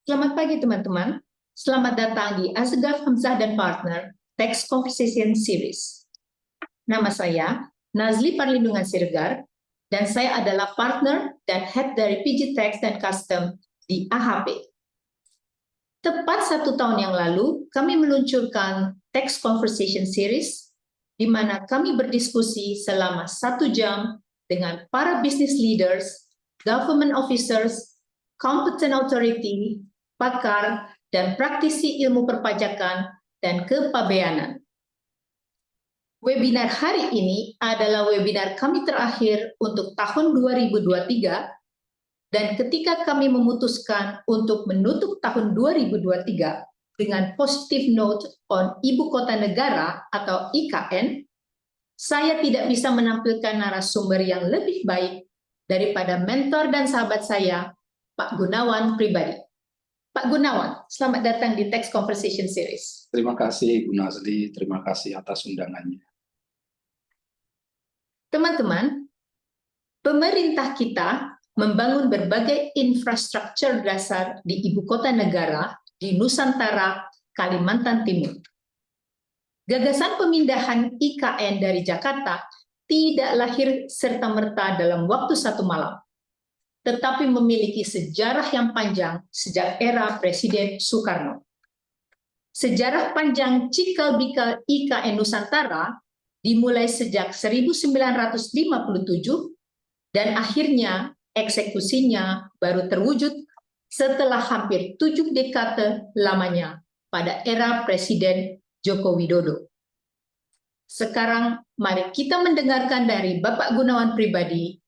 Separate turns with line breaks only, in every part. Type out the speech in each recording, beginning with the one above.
Selamat pagi teman-teman. Selamat datang di Asghaf Hamzah dan Partner Text Conversation Series. Nama saya Nazli Parlindungan Siregar, dan saya adalah partner dan head dari PG Tax and Custom di AHP. Tepat 1 tahun yang lalu, kami meluncurkan Tax Conversation Series, di mana kami berdiskusi selama 1 jam dengan para business leaders, government officers, competent authority, pakar, dan praktisi ilmu perpajakan dan kepabeanan. Webinar hari ini adalah webinar kami terakhir untuk tahun 2023, dan ketika kami memutuskan untuk menutup tahun 2023 dengan positive note on Ibu Kota Negara atau IKN, saya tidak bisa menampilkan narasumber yang lebih baik daripada mentor dan sahabat saya, Pak Gunawan Pribadi. Pak Gunawan, selamat datang di Tax Conversation Series.
Terima kasih, Bu Nazli. Terima kasih atas undangannya.
Teman-teman, pemerintah kita membangun berbagai infrastruktur dasar di Ibu Kota Negara di Nusantara, Kalimantan Timur. Gagasan pemindahan IKN dari Jakarta tidak lahir serta-merta dalam waktu 1 malam, tetapi memiliki sejarah yang panjang sejak era Presiden Soekarno. Sejarah panjang cikal bakal IKN Nusantara dimulai sejak 1957 dan akhirnya eksekusinya baru terwujud setelah hampir 7 dekade lamanya pada era Presiden Joko Widodo. Sekarang mari kita mendengarkan dari Bapak Gunawan Pribadi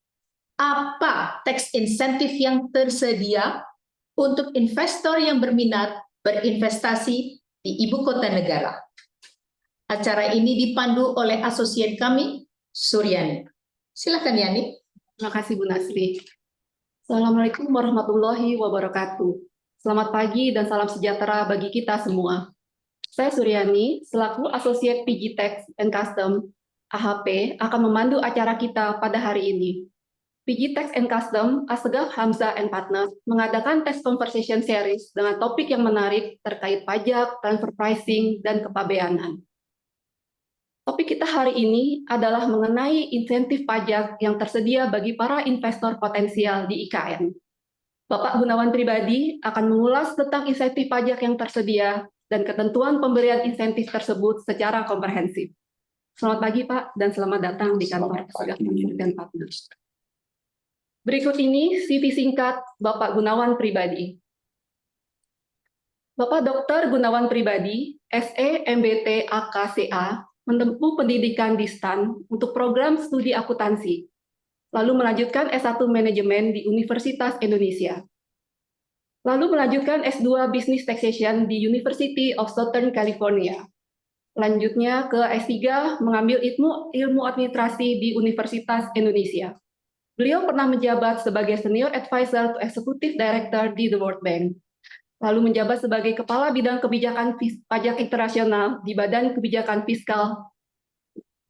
apa tax insentif yang tersedia untuk investor yang berminat berinvestasi di Ibu Kota Negara. Acara ini dipandu oleh asosiat kami, Suryani. Silakan Yani.
Terima kasih Bu Nasri. Assalamualaikum warahmatullahi wabarakatuh. Selamat pagi dan salam sejahtera bagi kita semua. Saya Suryani, selaku Asosiat PG Tax and Custom AHP, akan memandu acara kita pada hari ini. PG Tax and Custom Asegaf Hamzah and Partners mengadakan Tax Conversation Series dengan topik yang menarik terkait pajak, transfer pricing, dan kepabeanan. Topik kita hari ini adalah mengenai insentif pajak yang tersedia bagi para investor potensial di IKN. Bapak Gunawan Pribadi akan mengulas tentang insentif pajak yang tersedia dan ketentuan pemberian insentif tersebut secara komprehensif. Selamat pagi Pak, dan selamat datang di kantor Asegaf dan Partners. Berikut ini CV singkat Bapak Gunawan Pribadi. Bapak Dr. Gunawan Pribadi, SE MBT AKCA, menempuh pendidikan di STAN untuk program studi akuntansi, lalu melanjutkan S1 Manajemen di Universitas Indonesia. Lalu melanjutkan S2 Business Taxation di University of Southern California. Lanjutnya ke S3 mengambil ilmu administrasi di Universitas Indonesia. Beliau pernah menjabat sebagai Senior Advisor to Executive Director di The World Bank. Lalu menjabat sebagai Kepala Bidang Kebijakan Pajak Internasional di Badan Kebijakan Fiskal.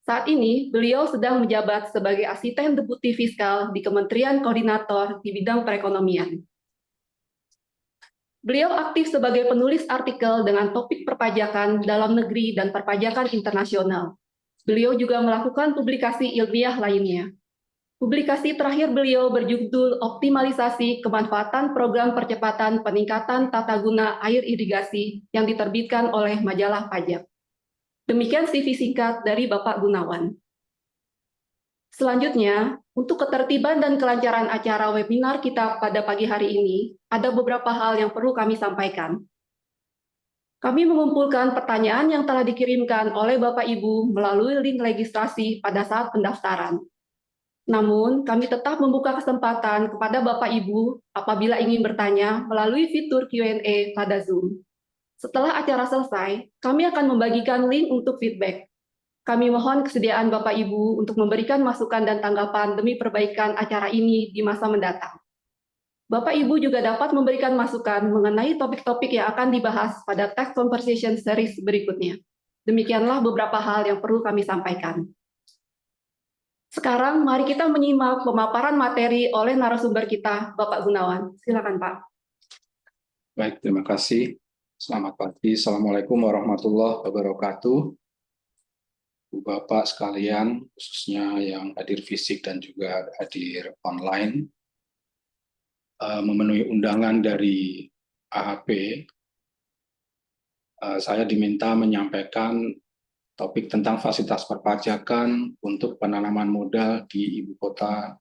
Saat ini, beliau sedang menjabat sebagai Asisten Deputi Fiskal di Kementerian Koordinator di bidang perekonomian. Beliau aktif sebagai penulis artikel dengan topik perpajakan dalam negeri dan perpajakan internasional. Beliau juga melakukan publikasi ilmiah lainnya. Publikasi terakhir beliau berjudul Optimalisasi Kemanfaatan Program Percepatan Peningkatan Tata Guna Air Irigasi yang diterbitkan oleh Majalah Pajak. Demikian CV singkat dari Bapak Gunawan. Selanjutnya, untuk ketertiban dan kelancaran acara webinar kita pada pagi hari ini, ada beberapa hal yang perlu kami sampaikan. Kami mengumpulkan pertanyaan yang telah dikirimkan oleh Bapak Ibu melalui link registrasi pada saat pendaftaran. Namun, kami tetap membuka kesempatan kepada Bapak Ibu apabila ingin bertanya melalui fitur Q&A pada Zoom. Setelah acara selesai, kami akan membagikan link untuk feedback. Kami mohon kesediaan Bapak Ibu untuk memberikan masukan dan tanggapan demi perbaikan acara ini di masa mendatang. Bapak Ibu juga dapat memberikan masukan mengenai topik-topik yang akan dibahas pada Tax Conversation Series berikutnya. Demikianlah beberapa hal yang perlu kami sampaikan. Sekarang mari kita menyimak pemaparan materi oleh narasumber kita, Bapak Gunawan. Silakan, Pak.
Baik, terima kasih. Selamat pagi. Assalamualaikum warahmatullahi wabarakatuh. Bapak sekalian, khususnya yang hadir fisik dan juga hadir online, memenuhi undangan dari AHP, saya diminta menyampaikan topik tentang fasilitas perpajakan untuk penanaman modal di Ibu Kota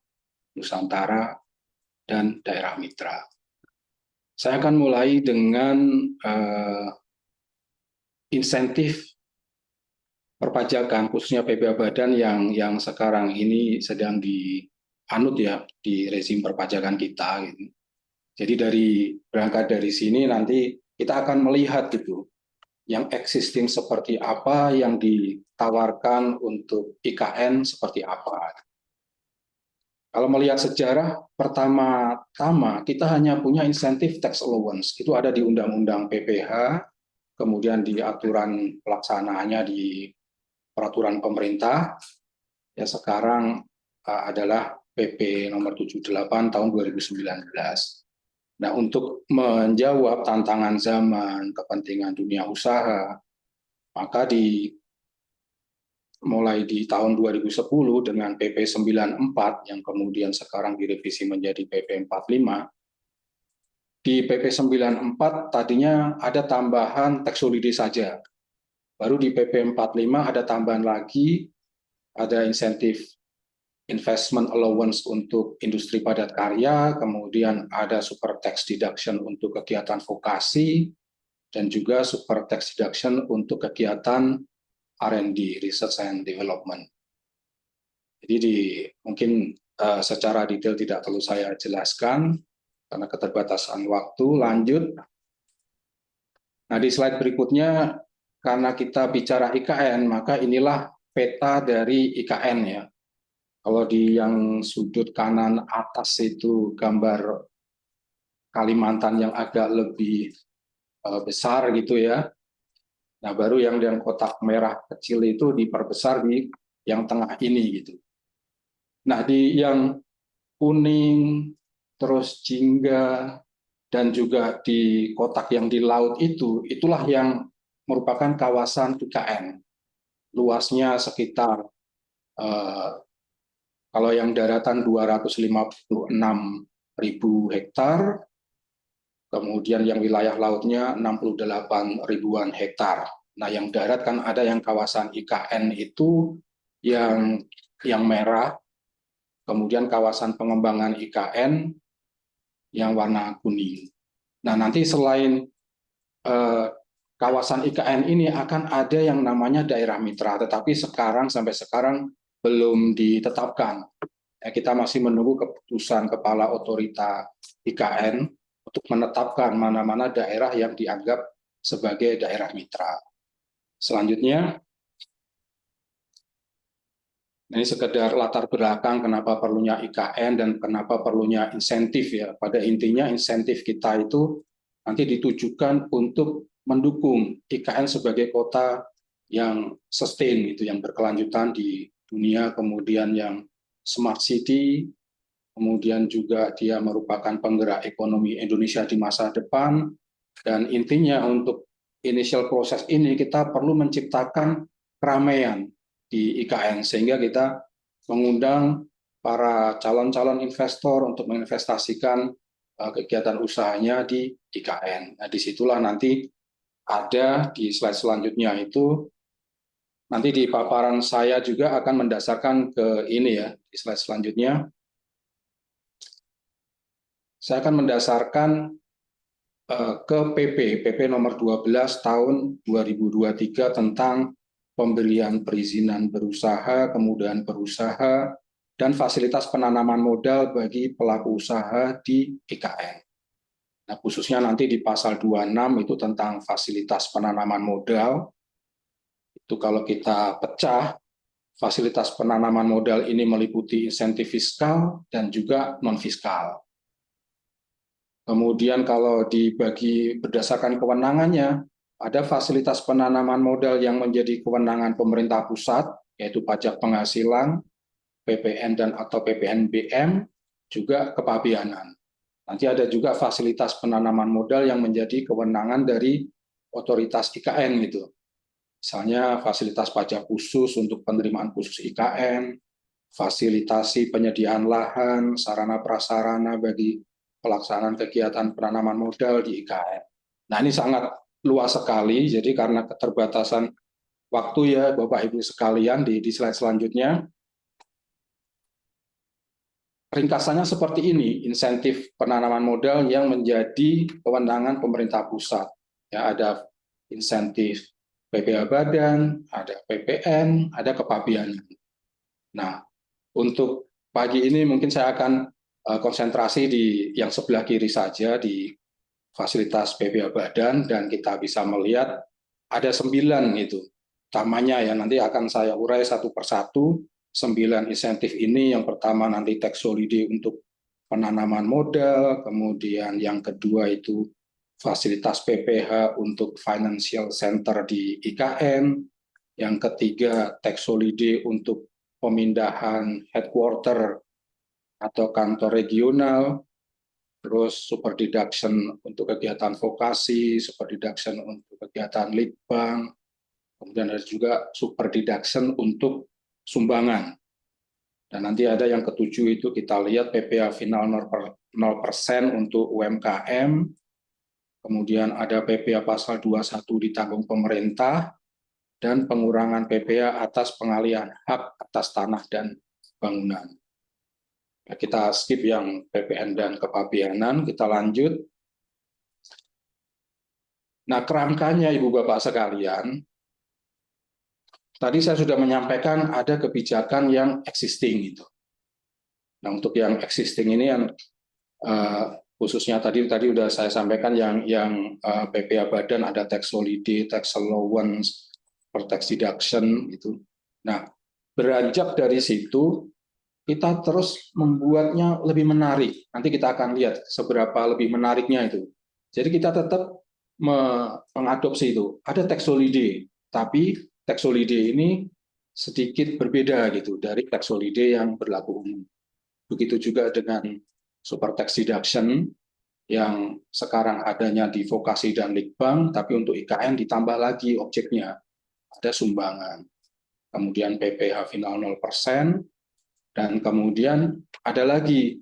Nusantara dan daerah mitra. Saya akan mulai dengan insentif perpajakan, khususnya PPh Badan yang sekarang ini sedang dianut ya di rezim perpajakan kita. Gitu. Jadi berangkat dari sini nanti kita akan melihat gitu yang existing seperti apa, yang ditawarkan untuk IKN seperti apa. Kalau melihat sejarah, pertama-tama kita hanya punya insentif tax allowance, itu ada di Undang-Undang PPh, kemudian di aturan pelaksanaannya di peraturan pemerintah, ya sekarang adalah PP nomor 78 tahun 2019. Nah, untuk menjawab tantangan zaman, kepentingan dunia usaha, maka mulai di tahun 2010 dengan PP 94 yang kemudian sekarang direvisi menjadi PP 45, di PP 94 tadinya ada tambahan tax holiday saja. Baru di PP 45 ada tambahan lagi, ada insentif investment allowance untuk industri padat karya, kemudian ada super tax deduction untuk kegiatan vokasi, dan juga super tax deduction untuk kegiatan R&D, Research and Development. Jadi mungkin secara detail tidak perlu saya jelaskan, karena keterbatasan waktu. Lanjut. Nah, di slide berikutnya, karena kita bicara IKN, maka inilah peta dari IKN ya. Kalau di yang sudut kanan atas itu gambar Kalimantan yang agak lebih besar gitu ya. Nah, baru yang kotak merah kecil itu diperbesar di yang tengah ini gitu. Nah, di yang kuning, terus jingga, dan juga di kotak yang di laut itu, itulah yang merupakan kawasan IKN. Luasnya sekitar kalau yang daratan 256.000 hektar, kemudian yang wilayah lautnya 68 ribuan hektar. Nah, yang darat kan ada yang kawasan IKN itu yang merah, kemudian kawasan pengembangan IKN yang warna kuning. Nah, nanti selain kawasan IKN ini akan ada yang namanya daerah mitra, tetapi sampai sekarang belum ditetapkan. Kita masih menunggu keputusan Kepala Otorita IKN untuk menetapkan mana-mana daerah yang dianggap sebagai daerah mitra. Selanjutnya, ini sekedar latar belakang kenapa perlunya IKN dan kenapa perlunya insentif ya. Pada intinya insentif kita itu nanti ditujukan untuk mendukung IKN sebagai kota yang sustain, itu yang berkelanjutan di dunia, kemudian yang smart city, kemudian juga dia merupakan penggerak ekonomi Indonesia di masa depan, dan intinya untuk initial proses ini kita perlu menciptakan keramaian di IKN, sehingga kita mengundang para calon-calon investor untuk menginvestasikan kegiatan usahanya di IKN. Nah, disitulah nanti ada di slide selanjutnya itu, nanti di paparan saya juga akan mendasarkan ke ini ya, di slide selanjutnya. Saya akan mendasarkan ke PP nomor 12 tahun 2023 tentang pemberian perizinan berusaha, kemudahan berusaha, dan fasilitas penanaman modal bagi pelaku usaha di IKN. Nah, khususnya nanti di pasal 26 itu tentang fasilitas penanaman modal. Itu kalau kita pecah, fasilitas penanaman modal ini meliputi insentif fiskal dan juga non-fiskal. Kemudian kalau dibagi berdasarkan kewenangannya, ada fasilitas penanaman modal yang menjadi kewenangan pemerintah pusat, yaitu pajak penghasilan, PPN dan atau PPNBM, juga kepabeanan. Nanti ada juga fasilitas penanaman modal yang menjadi kewenangan dari otoritas IKN gitu. Misalnya fasilitas pajak khusus untuk penerimaan khusus IKN, fasilitasi penyediaan lahan, sarana prasarana bagi pelaksanaan kegiatan penanaman modal di IKN. Nah, ini sangat luas sekali, jadi karena keterbatasan waktu ya Bapak Ibu sekalian, di slide selanjutnya. Ringkasannya seperti ini, insentif penanaman modal yang menjadi kewenangan pemerintah pusat. Ya, ada insentif PPh Badan, ada PPN, ada kepabianan. Nah, untuk pagi ini mungkin saya akan konsentrasi di yang sebelah kiri saja, di fasilitas PPh Badan, dan kita bisa melihat ada 9 itu. Utamanya ya, nanti akan saya urai satu persatu. 9 insentif ini, yang pertama nanti tax holiday untuk penanaman modal, kemudian yang kedua itu fasilitas PPh untuk financial center di IKN, yang ketiga tax holiday untuk pemindahan headquarter atau kantor regional, terus super deduction untuk kegiatan vokasi, super deduction untuk kegiatan litbang, kemudian ada juga super deduction untuk sumbangan. Dan nanti ada yang ketujuh itu kita lihat PPh final 0% untuk UMKM, kemudian ada PPh pasal 21 ditanggung pemerintah, dan pengurangan PPh atas pengalihan hak atas tanah dan bangunan. Kita skip yang PPN dan kepabianan, kita lanjut. Nah, kerangkanya Ibu Bapak sekalian, tadi saya sudah menyampaikan ada kebijakan yang existing itu. Nah, untuk yang existing ini yang khususnya tadi sudah saya sampaikan yang PPh Badan ada tax holiday, tax allowance, per tax deduction itu. Nah, beranjak dari situ kita terus membuatnya lebih menarik. Nanti kita akan lihat seberapa lebih menariknya itu. Jadi kita tetap mengadopsi itu. Ada tax holiday, tapi tax holiday ini sedikit berbeda gitu dari tax holiday yang berlaku umum. Begitu juga dengan super tax deduction yang sekarang adanya di vokasi dan litbang, tapi untuk IKN ditambah lagi objeknya, ada sumbangan. Kemudian PPh final 0%, dan kemudian ada lagi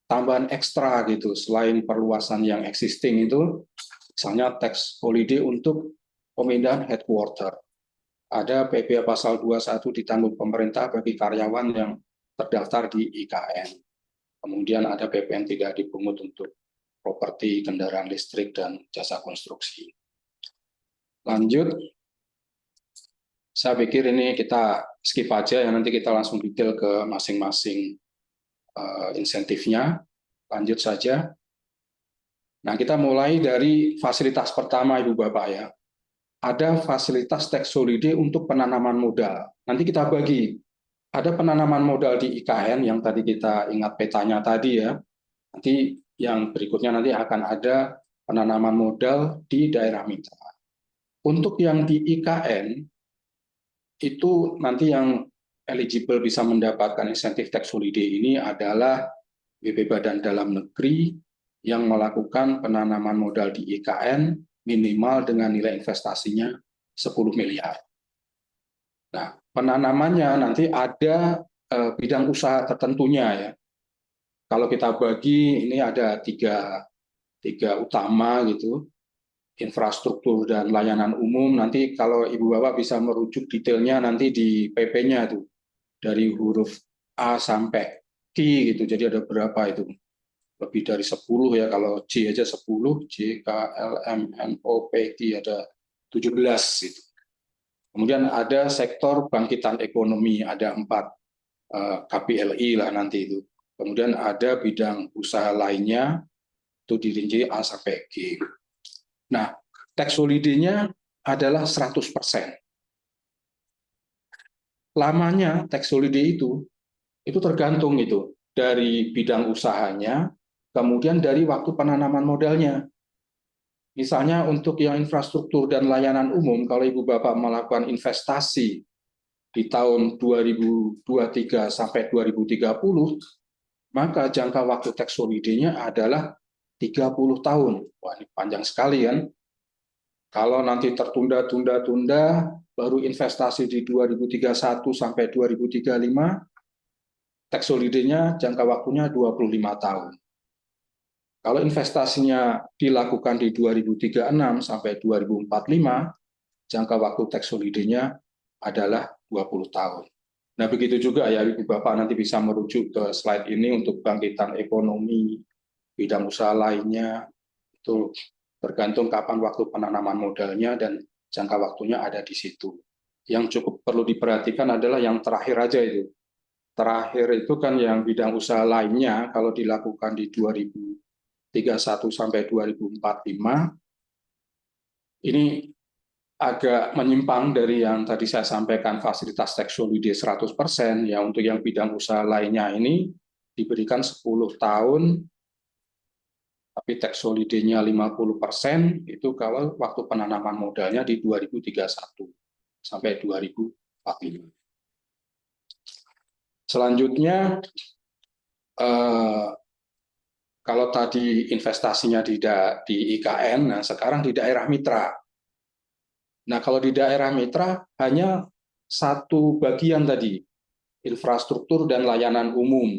tambahan ekstra gitu, selain perluasan yang existing itu, misalnya tax holiday untuk pemindahan headquarter. Ada PPh pasal 21 ditanggung pemerintah bagi karyawan yang terdaftar di IKN. Kemudian ada PPN tidak dipungut untuk properti, kendaraan listrik, dan jasa konstruksi. Lanjut. Saya pikir ini kita skip aja, ya nanti kita langsung detail ke masing-masing insentifnya. Lanjut saja. Nah, kita mulai dari fasilitas pertama, Ibu Bapak ya. Ada fasilitas tax holiday untuk penanaman modal. Nanti kita bagi. Ada penanaman modal di IKN yang tadi kita ingat petanya tadi ya. Nanti yang berikutnya nanti akan ada penanaman modal di daerah mitra. Untuk yang di IKN, itu nanti yang eligible bisa mendapatkan insentif tax holiday ini adalah BP Badan Dalam Negeri yang melakukan penanaman modal di IKN minimal dengan nilai investasinya 10 miliar. Nah, penanamannya nanti ada bidang usaha tertentunya ya. Kalau kita bagi ini ada tiga utama gitu, infrastruktur dan layanan umum. Nanti kalau Ibu Bapak bisa merujuk detailnya nanti di PP-nya tuh, dari huruf A sampai Q gitu. Jadi ada berapa itu? Lebih dari 10 ya, kalau J aja 10, J, K, L, M, N, O, P, Q ada 17 gitu. Kemudian ada sektor bangkitan ekonomi, ada 4 KPLI lah nanti itu. Kemudian ada bidang usaha lainnya, itu dirinci A sampai G. Nah, tax holiday-nya adalah 100%. Lamanya tax holiday itu tergantung itu dari bidang usahanya, kemudian dari waktu penanaman modalnya. Misalnya untuk yang infrastruktur dan layanan umum, kalau Ibu Bapak melakukan investasi di tahun 2023 sampai 2030, maka jangka waktu tax holiday-nya adalah 30 tahun. Wah, ini panjang sekali kan? Kalau nanti tertunda-tunda-tunda, baru investasi di 2031 sampai 2035, tax holiday-nya jangka waktunya 25 tahun. Kalau investasinya dilakukan di 2036 sampai 2045, jangka waktu tax holiday-nya adalah 20 tahun. Nah, begitu juga ya Ibu Bapak nanti bisa merujuk ke slide ini untuk bangkitan ekonomi, bidang usaha lainnya, itu tergantung kapan waktu penanaman modalnya dan jangka waktunya ada di situ. Yang cukup perlu diperhatikan adalah yang terakhir aja itu. Terakhir itu kan yang bidang usaha lainnya kalau dilakukan di 2031 sampai 2045, ini agak menyimpang dari yang tadi saya sampaikan fasilitas tax holiday 100%, ya untuk yang bidang usaha lainnya ini diberikan 10 tahun tapi tax holiday-nya 50%, itu kalau waktu penanaman modalnya di 2031 sampai 2045. Selanjutnya, kalau tadi investasinya di IKN, nah sekarang di daerah mitra. Nah, kalau di daerah mitra hanya satu bagian tadi, infrastruktur dan layanan umum.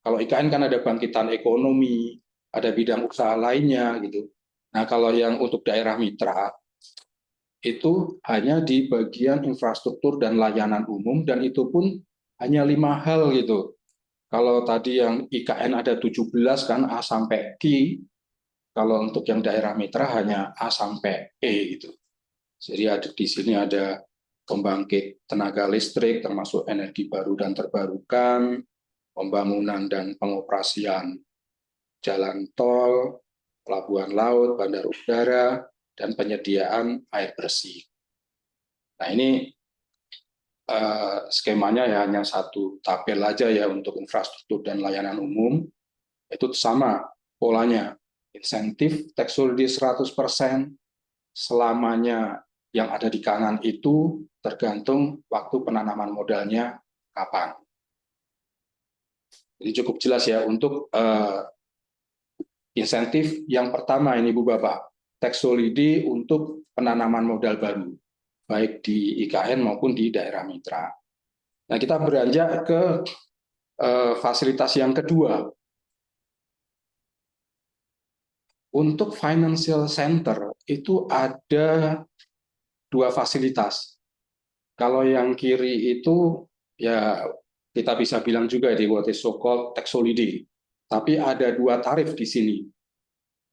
Kalau IKN kan ada bangkitan ekonomi, ada bidang usaha lainnya gitu. Nah, kalau yang untuk daerah mitra itu hanya di bagian infrastruktur dan layanan umum, dan itu pun hanya 5 hal gitu. Kalau tadi yang IKN ada 17 kan, A sampai Q, kalau untuk yang daerah mitra hanya A sampai E gitu. Jadi di sini ada pembangkit tenaga listrik termasuk energi baru dan terbarukan, pembangunan dan pengoperasian jalan tol, pelabuhan laut, bandar udara, dan penyediaan air bersih. Nah, ini skemanya ya hanya satu tabel aja ya untuk infrastruktur dan layanan umum. Itu sama polanya. Insentif tax holiday 100%, selamanya yang ada di kanan itu tergantung waktu penanaman modalnya kapan. Jadi cukup jelas ya untuk insentif yang pertama ini Bu Bapak, tax holiday untuk penanaman modal baru, baik di IKN maupun di daerah mitra. Nah, kita beranjak ke fasilitas yang kedua. Untuk financial center itu ada 2 fasilitas. Kalau yang kiri itu ya kita bisa bilang juga di what is so-called tax holiday. Tapi ada 2 tarif di sini.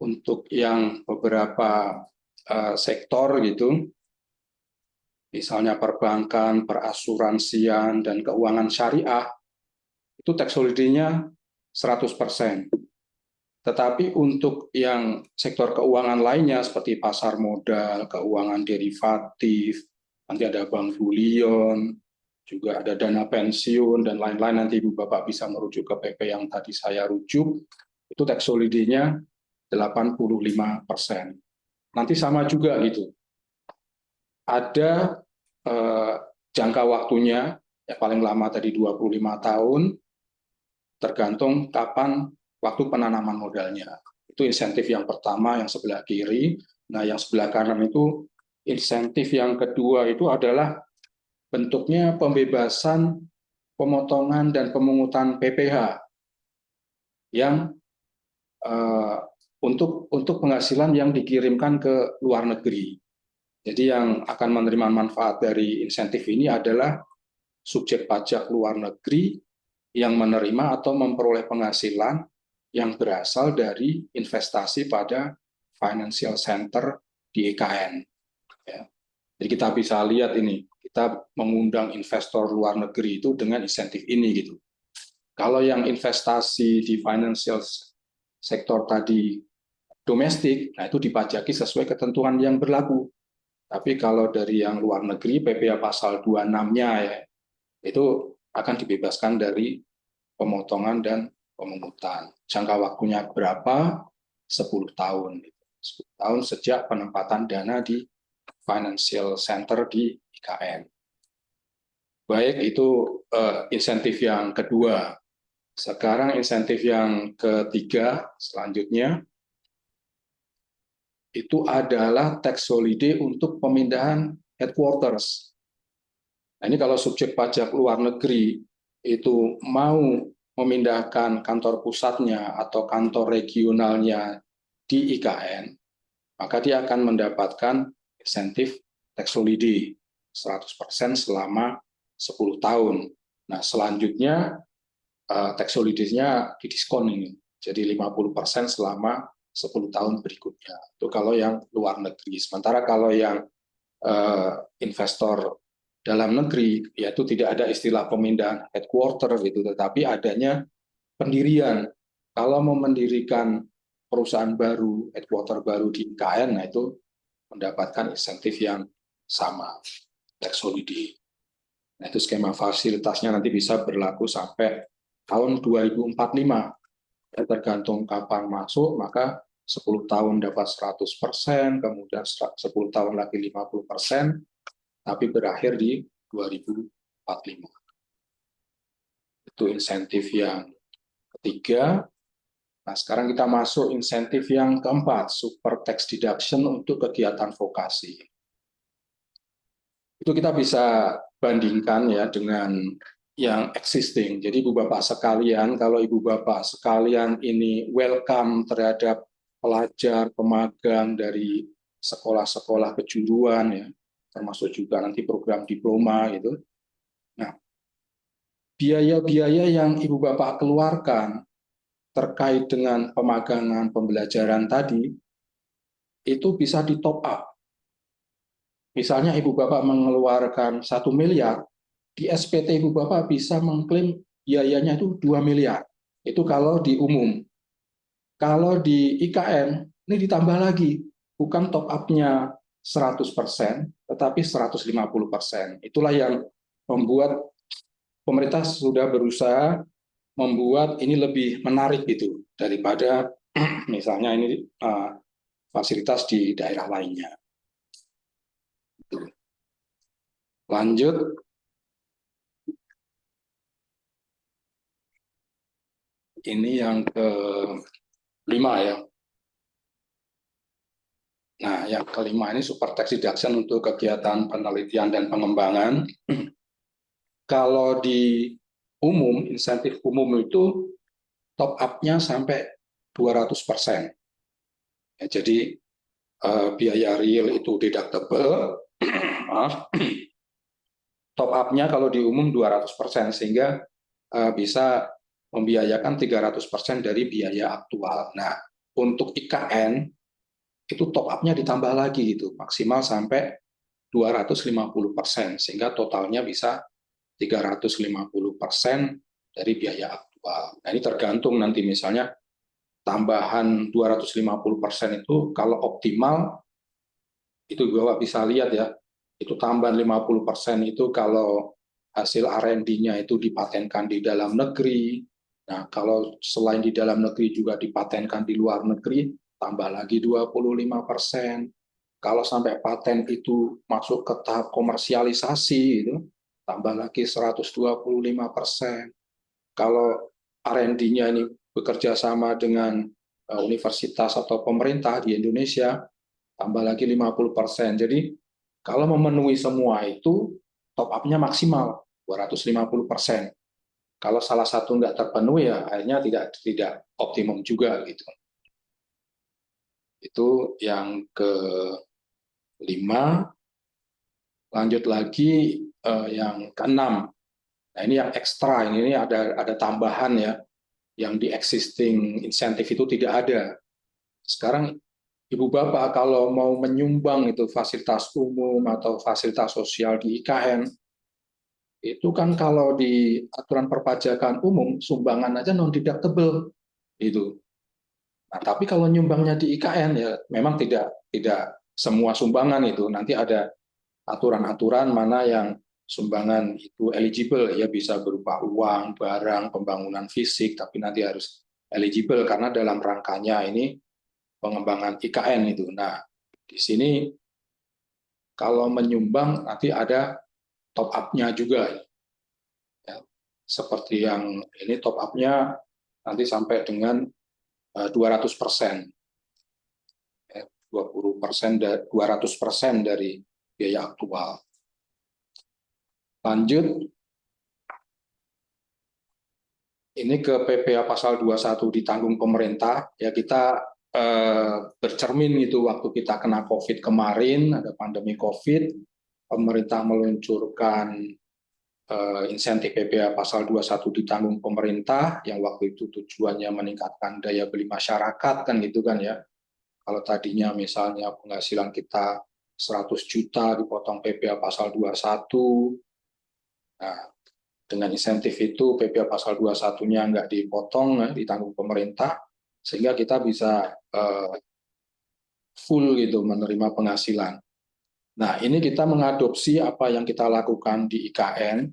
Untuk yang beberapa sektor gitu, misalnya perbankan, perasuransian, dan keuangan syariah, itu tax holiday-nya 100%. Tetapi untuk yang sektor keuangan lainnya seperti pasar modal, keuangan derivatif, nanti ada bank bulion, juga ada dana pensiun, dan lain-lain, nanti Ibu Bapak bisa merujuk ke PP yang tadi saya rujuk, itu tax holiday-nya 85%. Nanti sama juga gitu. Ada jangka waktunya, ya paling lama tadi 25 tahun, tergantung kapan waktu penanaman modalnya. Itu insentif yang pertama yang sebelah kiri. Nah, yang sebelah kanan itu insentif yang kedua itu adalah bentuknya pembebasan pemotongan dan pemungutan PPh yang untuk penghasilan yang dikirimkan ke luar negeri. Jadi yang akan menerima manfaat dari insentif ini adalah subjek pajak luar negeri yang menerima atau memperoleh penghasilan yang berasal dari investasi pada financial center di IKN. Ya. Jadi kita bisa lihat ini, kita mengundang investor luar negeri itu dengan insentif ini gitu. Kalau yang investasi di financial sektor tadi domestik, nah itu dipajaki sesuai ketentuan yang berlaku. Tapi kalau dari yang luar negeri, PPh pasal 26-nya ya, itu akan dibebaskan dari pemotongan dan pemungutan. Jangka waktunya berapa? 10 tahun. 10 tahun sejak penempatan dana di financial center di IKN. Baik, itu insentif yang kedua. Sekarang insentif yang ketiga, selanjutnya. itu adalah tax holiday untuk pemindahan headquarters. Nah, ini kalau subjek pajak luar negeri itu mau memindahkan kantor pusatnya atau kantor regionalnya di IKN, maka dia akan mendapatkan insentif tax holiday 100% selama 10 tahun. Nah, selanjutnya tax holiday-nya didiskon ini, jadi 50% selama 10 tahun berikutnya. Itu kalau yang luar negeri. Sementara kalau yang investor dalam negeri, yaitu tidak ada istilah pemindahan headquarter gitu, tetapi adanya pendirian. Kalau mau mendirikan perusahaan baru, headquarter baru di IKN, nah itu mendapatkan insentif yang sama, tax holiday. Nah, itu skema fasilitasnya nanti bisa berlaku sampai tahun 2045. Ya, tergantung kapan masuk, maka 10 tahun dapat 100%, kemudian 10 tahun lagi 50%, tapi berakhir di 2045. Itu insentif yang ketiga. Nah, sekarang kita masuk insentif yang keempat, super tax deduction untuk kegiatan vokasi. Itu kita bisa bandingkan ya dengan yang existing. Jadi Ibu Bapak sekalian, kalau Ibu Bapak sekalian ini welcome terhadap pelajar, pemagang dari sekolah-sekolah kejuruan ya, termasuk juga nanti program diploma gitu. Nah, biaya-biaya yang Ibu Bapak keluarkan terkait dengan pemagangan pembelajaran tadi itu bisa di top up. Misalnya Ibu Bapak mengeluarkan 1 miliar, di SPT Ibu Bapak bisa mengklaim biayanya itu 2 miliar. Itu kalau di umum. Kalau di IKN, ini ditambah lagi. Bukan top up-nya 100%, tetapi 150%. Itulah yang membuat pemerintah sudah berusaha membuat ini lebih menarik gitu daripada misalnya ini fasilitas di daerah lainnya. Lanjut, ini yang kelima ya. Nah, yang kelima ini super tax deduction untuk kegiatan penelitian dan pengembangan. Kalau di umum, insentif umum itu top up-nya sampai 200%. Ya, jadi biaya real itu deductible, top up-nya kalau di umum 200%, sehingga bisa membiayakan 300% dari biaya aktual. Nah, untuk IKN, itu top up-nya ditambah lagi gitu, maksimal sampai 250%, sehingga totalnya bisa 350% dari biaya aktual. Nah, ini tergantung nanti misalnya tambahan 250% itu kalau optimal, itu Bapak bisa lihat ya, itu tambahan 50% itu kalau hasil R&D-nya itu dipatenkan di dalam negeri. Nah, kalau selain di dalam negeri juga dipatenkan di luar negeri, tambah lagi 25%. Kalau sampai paten itu masuk ke tahap komersialisasi, itu tambah lagi 125%. Kalau R&D-nya ini bekerja sama dengan universitas atau pemerintah di Indonesia, tambah lagi 50%. Jadi kalau memenuhi semua itu, top up-nya maksimal 250%. Kalau salah satu nggak terpenuhi, ya akhirnya tidak optimum juga gitu. Itu yang kelima. Lanjut lagi yang keenam. Nah, ini yang ekstra, ini ada tambahan ya, yang di existing insentif itu tidak ada. Sekarang Ibu Bapak kalau mau menyumbang itu fasilitas umum atau fasilitas sosial di IKN, itu kan kalau di aturan perpajakan umum, sumbangan aja non-deductible. Itu. Nah, tapi kalau nyumbangnya di IKN, ya memang tidak semua sumbangan itu. Nanti ada aturan-aturan mana yang sumbangan itu eligible, ya bisa berupa uang, barang, pembangunan fisik, tapi nanti harus eligible karena dalam rangkanya ini pengembangan IKN itu. Nah, di sini kalau menyumbang nanti ada top up-nya juga. Ya, seperti yang ini top up-nya nanti sampai dengan 200%. 200% dari biaya aktual. Lanjut, ini ke PPh pasal 21 ditanggung pemerintah, ya kita bercermin itu waktu kita kena COVID kemarin, ada pandemi COVID, pemerintah meluncurkan insentif PPh pasal 21 ditanggung pemerintah, yang waktu itu tujuannya meningkatkan daya beli masyarakat, kan gitu kan ya. Kalau tadinya misalnya penghasilan kita 100 juta dipotong PPh pasal 21, nah, dengan insentif itu PPh pasal 21-nya nggak dipotong, ditanggung pemerintah, sehingga kita bisa full gitu menerima penghasilan. Nah, ini kita mengadopsi apa yang kita lakukan di IKN,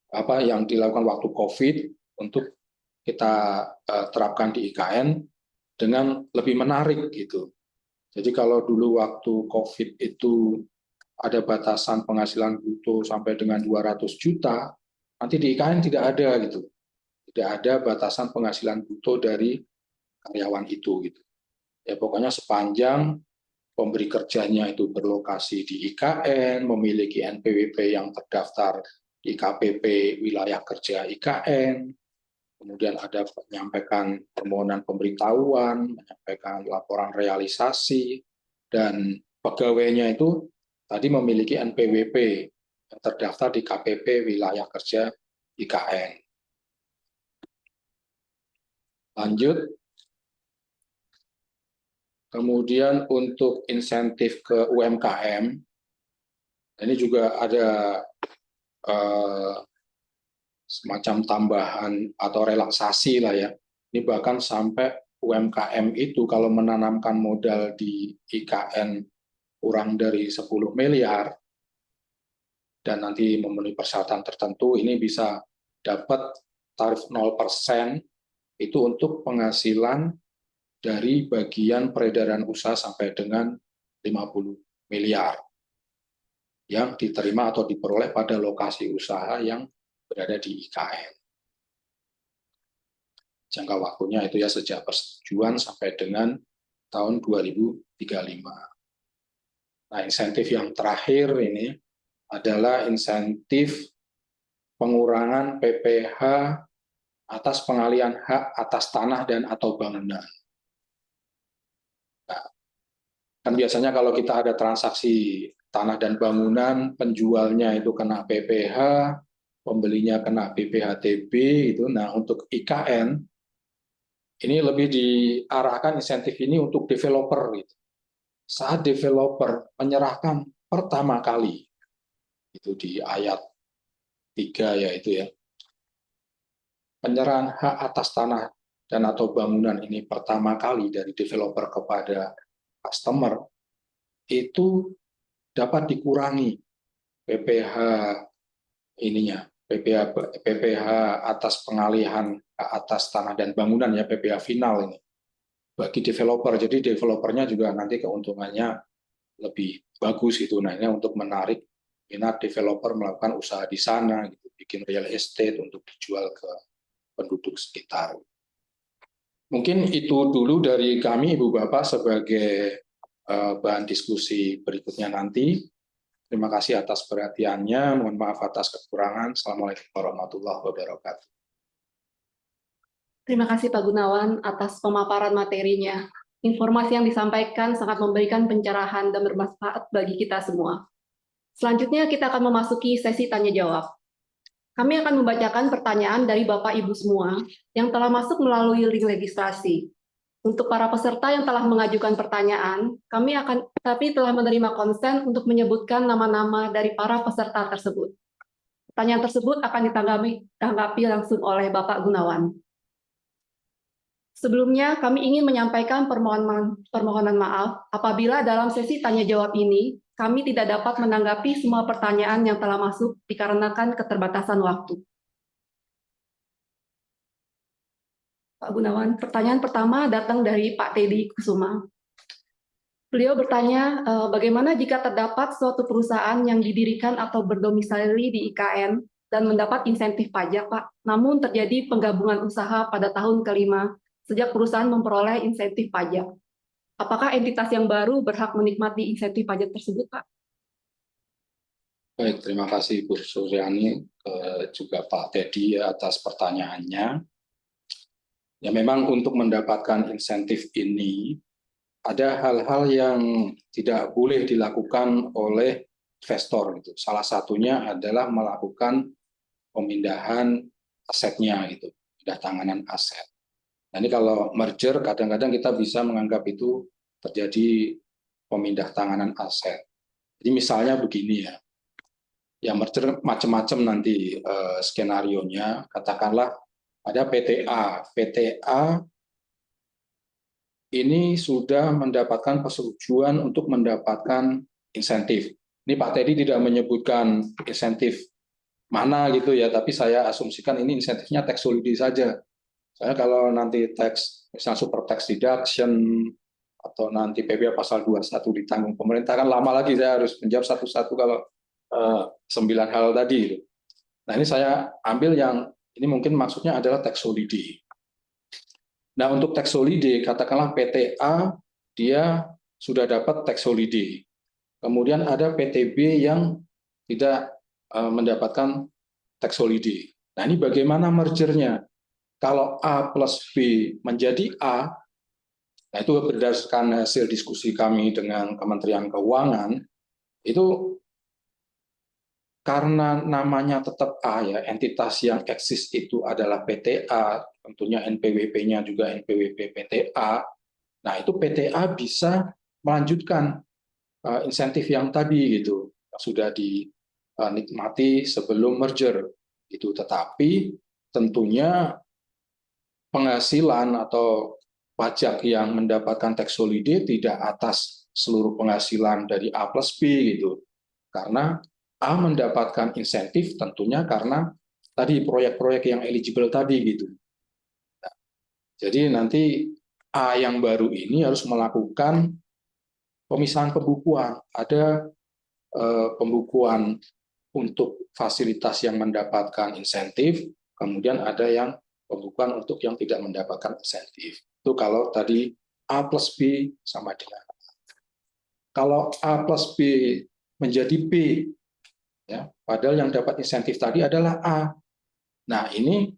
apa yang dilakukan waktu COVID untuk kita terapkan di IKN dengan lebih menarik gitu. Jadi kalau dulu waktu COVID itu ada batasan penghasilan bruto sampai dengan 200 juta, nanti di IKN tidak ada gitu. Tidak ada batasan penghasilan bruto dari karyawan itu gitu. Ya pokoknya sepanjang pemberi kerjanya itu berlokasi di IKN, memiliki NPWP yang terdaftar di KPP wilayah kerja IKN, kemudian ada menyampaikan permohonan pemberitahuan, menyampaikan laporan realisasi, dan pegawainya itu tadi memiliki NPWP yang terdaftar di KPP wilayah kerja IKN. Lanjut. Kemudian untuk insentif ke UMKM, ini juga ada semacam tambahan atau relaksasi lah ya. Ini bahkan sampai UMKM itu kalau menanamkan modal di IKN kurang dari 10 miliar dan nanti memenuhi persyaratan tertentu, ini bisa dapat tarif 0% itu untuk penghasilan dari bagian peredaran usaha sampai dengan 50 miliar yang diterima atau diperoleh pada lokasi usaha yang berada di IKN. Jangka waktunya itu ya sejak persetujuan sampai dengan tahun 2035. Nah, insentif yang terakhir ini adalah insentif pengurangan PPh atas pengalihan hak atas tanah dan atau bangunan. Nah, kan biasanya kalau kita ada transaksi tanah dan bangunan, penjualnya itu kena PPh, pembelinya kena BPHTB itu. Nah, untuk IKN ini lebih diarahkan insentif ini untuk developer gitu. Saat developer menyerahkan pertama kali itu di ayat 3 yaitu ya. Penyerahan hak atas tanah dan atau bangunan ini pertama kali dari developer kepada customer itu dapat dikurangi PPh ininya, PPh atas pengalihan atas tanah dan bangunan ya, PPh final ini bagi developer. Jadi developernya juga nanti keuntungannya lebih bagus itu. Nah, ini untuk menarik minat developer melakukan usaha di sana gitu, bikin real estate untuk dijual ke penduduk sekitar. Mungkin itu dulu dari kami Ibu Bapak sebagai bahan diskusi berikutnya nanti. Terima kasih atas perhatiannya. Mohon maaf atas kekurangan. Assalamualaikum warahmatullahi wabarakatuh.
Terima kasih Pak Gunawan atas pemaparan materinya. Informasi yang disampaikan sangat memberikan pencerahan dan bermanfaat bagi kita semua. Selanjutnya kita akan memasuki sesi tanya-jawab. Kami akan membacakan pertanyaan dari Bapak Ibu semua yang telah masuk melalui link registrasi. Untuk para peserta yang telah mengajukan pertanyaan, kami telah menerima konsen untuk menyebutkan nama-nama dari para peserta tersebut. Pertanyaan tersebut akan ditanggapi langsung oleh Bapak Gunawan. Sebelumnya, kami ingin menyampaikan permohonan maaf apabila dalam sesi tanya-jawab ini, kami tidak dapat menanggapi semua pertanyaan yang telah masuk dikarenakan keterbatasan waktu. Pak Gunawan, pertanyaan pertama datang dari Pak Teddy Kusuma. Beliau bertanya, bagaimana jika terdapat suatu perusahaan yang didirikan atau berdomisili di IKN dan mendapat insentif pajak, Pak, namun terjadi penggabungan usaha pada tahun kelima sejak perusahaan memperoleh insentif pajak. Apakah entitas yang baru berhak menikmati insentif pajak tersebut, Pak?
Baik, terima kasih Bu Suryani, juga Pak Teddy atas pertanyaannya. Ya memang untuk mendapatkan insentif ini, ada hal-hal yang tidak boleh dilakukan oleh investor. Gitu. Salah satunya adalah melakukan pemindahan asetnya, gitu, pindah tanganan aset. Nah ini kalau merger, kadang-kadang kita bisa menganggap itu terjadi pemindah tanganan aset. Jadi misalnya begini ya merger macam-macam nanti skenarionya. Katakanlah ada PTA. PTA ini sudah mendapatkan persetujuan untuk mendapatkan insentif. Ini Pak Teddy tidak menyebutkan insentif mana gitu ya, tapi saya asumsikan ini insentifnya tax holiday saja. Saya kalau nanti tax, misalnya super tax deduction, atau nanti PPh pasal 21 ditanggung pemerintah, kan lama lagi saya harus menjawab satu-satu kalau 9 hal tadi. Nah ini saya ambil yang, ini mungkin maksudnya adalah tax holiday. Nah, untuk tax holiday, katakanlah PTA, dia sudah dapat tax holiday. Kemudian ada PTB yang tidak mendapatkan tax holiday. Nah, ini bagaimana mergernya? Kalau A plus B menjadi A, nah itu berdasarkan hasil diskusi kami dengan Kementerian Keuangan, itu karena namanya tetap A ya, entitas yang eksis itu adalah PTA, tentunya NPWP-nya juga NPWP PTA. Nah, itu PTA bisa melanjutkan insentif yang tadi gitu, yang sudah dinikmati sebelum merger itu. Tetapi tentunya penghasilan atau pajak yang mendapatkan tax holiday tidak atas seluruh penghasilan dari A plus B gitu. Karena A mendapatkan insentif tentunya karena tadi proyek-proyek yang eligible tadi gitu. Nah, jadi nanti A yang baru ini harus melakukan pemisahan pembukuan. Ada pembukuan untuk fasilitas yang mendapatkan insentif, kemudian ada yang pembukuan untuk yang tidak mendapatkan insentif. Itu kalau tadi A plus B sama dengan A. Kalau A plus B menjadi B, ya, padahal yang dapat insentif tadi adalah A. Nah, ini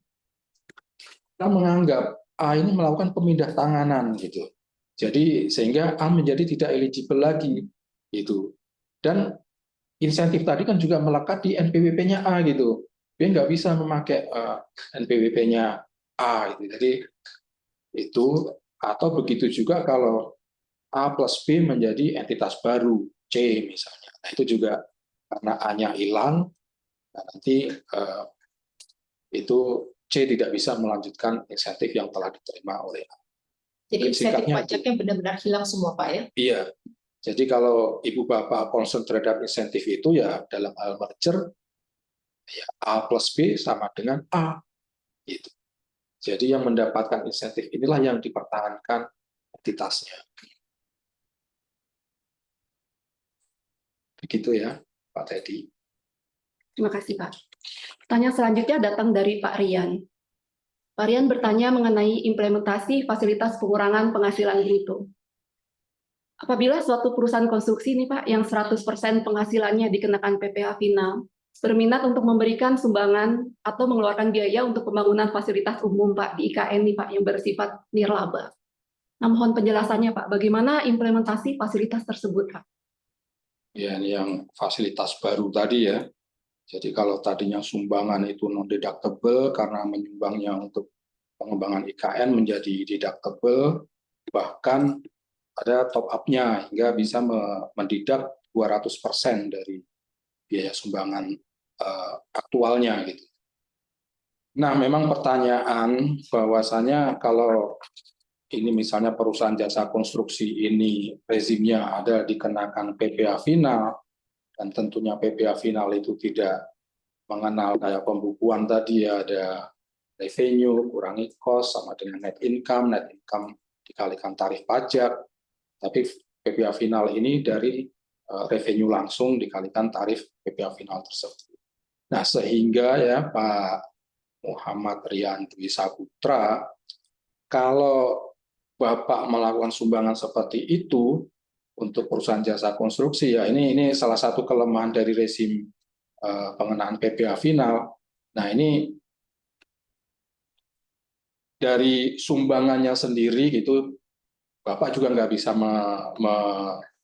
kita menganggap A ini melakukan pemindah tanganan gitu. Jadi sehingga A menjadi tidak eligible lagi gitu. Dan insentif tadi kan juga melekat di NPWP-nya A gitu. Dia nggak bisa memakai NPWP-nya A gitu. Jadi itu, atau begitu juga kalau A plus B menjadi entitas baru C misalnya. Nah, itu juga karena A-nya hilang, nah nanti itu C tidak bisa melanjutkan insentif yang telah diterima oleh A.
Jadi insentif
Singkatnya
pajaknya benar-benar hilang semua, Pak ya?
iya. Jadi kalau Ibu Bapak concern terhadap insentif itu ya dalam hal merger, ya A plus B sama dengan A. Gitu. Jadi yang mendapatkan insentif inilah yang dipertahankan entitasnya. Begitu ya, Pak Teddy.
Terima kasih, Pak. Pertanyaan selanjutnya datang dari Pak Rian. Pak Rian bertanya mengenai implementasi fasilitas pengurangan penghasilan bruto. Apabila suatu perusahaan konstruksi nih Pak, yang 100% penghasilannya dikenakan PPh final, berminat untuk memberikan sumbangan atau mengeluarkan biaya untuk pembangunan fasilitas umum Pak di IKN nih Pak yang bersifat nirlaba. Nah, mohon penjelasannya Pak, bagaimana implementasi fasilitas tersebut Pak?
Ya, ini yang fasilitas baru tadi ya. Jadi kalau tadinya sumbangan itu non-deductible karena menyumbangnya untuk pengembangan IKN menjadi deductible, bahkan ada top up-nya hingga bisa mendidak 200% dari biaya sumbangan aktualnya gitu. Nah, memang pertanyaan bahwasanya kalau ini misalnya perusahaan jasa konstruksi ini rezimnya ada dikenakan PPh final, dan tentunya PPh final itu tidak mengenal kayak pembukuan tadi ya, ada revenue, kurangi cost, sama dengan net income dikalikan tarif pajak, tapi PPh final ini dari revenue langsung dikalikan tarif PPh final tersebut. Nah, sehingga ya Pak Muhammad Rian Dwi Saputra, kalau Bapak melakukan sumbangan seperti itu untuk perusahaan jasa konstruksi, ya ini salah satu kelemahan dari rezim pengenaan PPh final. Nah, ini dari sumbangannya sendiri gitu, Bapak juga nggak bisa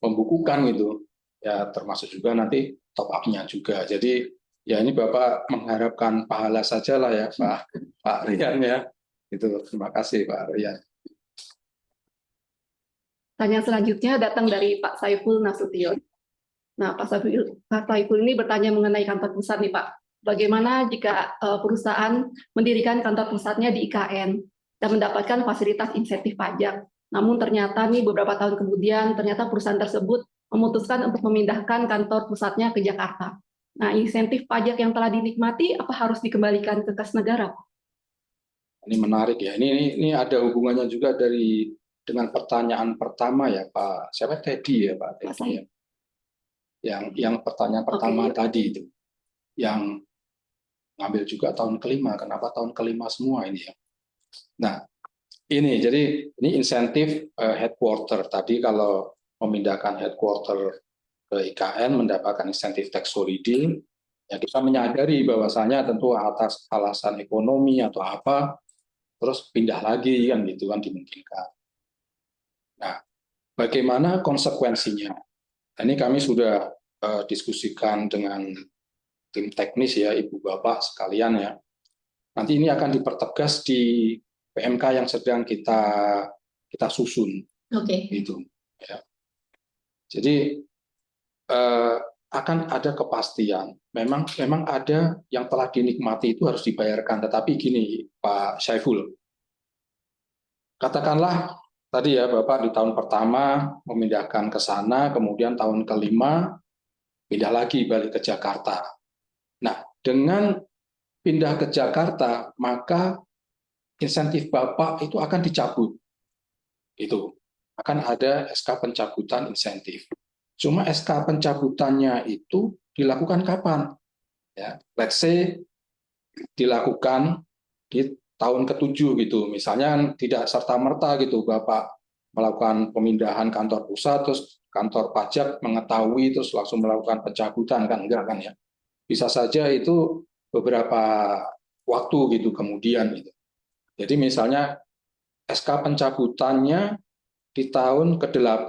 membukukan gitu, ya termasuk juga nanti top up-nya juga. Jadi ya ini Bapak mengharapkan pahala saja lah ya Pak Rian ya. Itu terima kasih Pak Rian.
Pertanyaan selanjutnya datang dari Pak Saiful Nasution. Nah, Pak Saiful ini bertanya mengenai kantor pusat nih Pak. Bagaimana jika perusahaan mendirikan kantor pusatnya di IKN dan mendapatkan fasilitas insentif pajak? Namun ternyata nih beberapa tahun kemudian ternyata perusahaan tersebut memutuskan untuk memindahkan kantor pusatnya ke Jakarta. Nah, insentif pajak yang telah dinikmati apa harus dikembalikan ke kas negara?
Ini menarik ya. Ini ada hubungannya juga dengan pertanyaan pertama ya Pak. Siapa Teddy ya Pak Teddy ya. Yang pertanyaan pertama tadi itu, yang ngambil juga tahun kelima. Kenapa tahun kelima semua ini ya? Nah, jadi ini insentif headquarter. Tadi kalau memindahkan headquarter ke IKN mendapatkan insentif tax holiday, ya kita menyadari bahwasanya tentu atas alasan ekonomi atau apa, terus pindah lagi kan gitu kan dimungkinkan. Nah, bagaimana konsekuensinya? Ini kami sudah diskusikan dengan tim teknis ya, Ibu Bapak sekalian ya. Nanti ini akan dipertegas di PMK yang sedang kita susun.
Oke.
Gitu. Ya. Jadi akan ada kepastian. Memang ada yang telah dinikmati itu harus dibayarkan. Tetapi gini, Pak Syaiful, katakanlah tadi ya Bapak di tahun pertama memindahkan ke sana, kemudian tahun kelima pindah lagi balik ke Jakarta. Nah, dengan pindah ke Jakarta, maka insentif Bapak itu akan dicabut. Itu akan ada SK pencabutan insentif. Cuma SK pencabutannya itu dilakukan kapan? Ya, let's say dilakukan di tahun ke-7 gitu. Misalnya tidak serta-merta gitu Bapak melakukan pemindahan kantor pusat terus kantor pajak mengetahui terus langsung melakukan pencabutan, kan enggak kan ya. Bisa saja itu beberapa waktu gitu kemudian gitu. Jadi misalnya SK pencabutannya di tahun ke-8,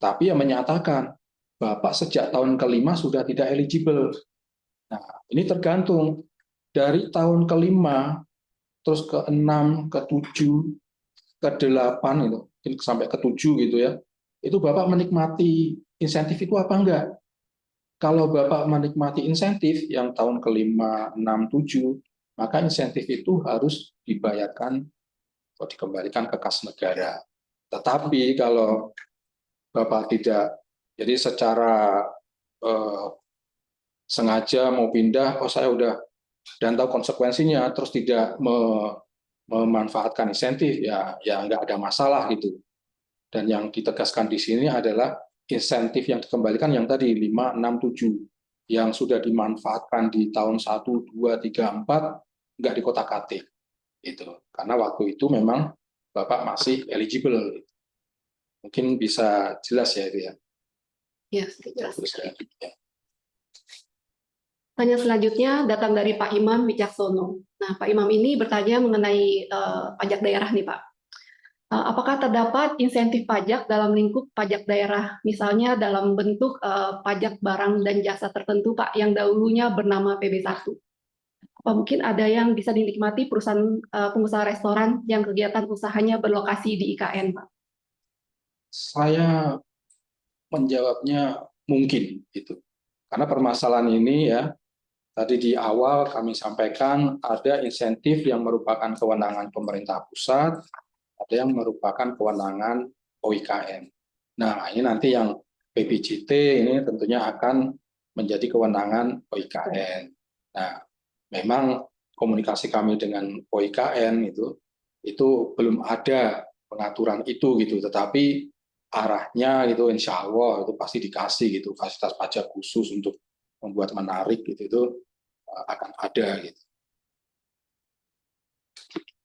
tapi yang menyatakan Bapak sejak tahun ke-5 sudah tidak eligible. Nah, ini tergantung dari tahun ke-5 terus ke-6, ke-7, ke-8 itu, sampai ke-7 gitu ya. Itu Bapak menikmati insentif itu apa enggak? Kalau Bapak menikmati insentif yang tahun ke-5, 6, 7, maka insentif itu harus dibayarkan atau dikembalikan ke kas negara. Tetapi kalau Bapak tidak, jadi secara sengaja mau pindah, saya udah dan tahu konsekuensinya, terus tidak memanfaatkan insentif, ya nggak ada masalah gitu. Dan yang ditegaskan di sini adalah insentif yang dikembalikan yang tadi 5, 6, 7 yang sudah dimanfaatkan di tahun 1, 2, 3, 4 nggak dikotak-atik gitu. Karena waktu itu memang Bapak masih eligible. Mungkin bisa jelas ya itu ya.
Ya, jelas.
Ya.
Pertanyaan selanjutnya datang dari Pak Imam Wicaksono. Nah, Pak Imam ini bertanya mengenai pajak daerah nih Pak. Apakah terdapat insentif pajak dalam lingkup pajak daerah, misalnya dalam bentuk pajak barang dan jasa tertentu Pak, yang dahulunya bernama PB1? Apa mungkin ada yang bisa dinikmati perusahaan pengusaha restoran yang kegiatan usahanya berlokasi di IKN Pak?
Saya menjawabnya mungkin itu. Karena permasalahan ini ya, tadi di awal kami sampaikan ada insentif yang merupakan kewenangan pemerintah pusat, ada yang merupakan kewenangan OIKN. Nah, ini nanti yang PBJT ini tentunya akan menjadi kewenangan OIKN. Nah, memang komunikasi kami dengan OIKN itu belum ada pengaturan itu gitu, tetapi arahnya itu insya Allah itu pasti dikasih gitu fasilitas pajak khusus untuk membuat menarik gitu itu akan ada gitu.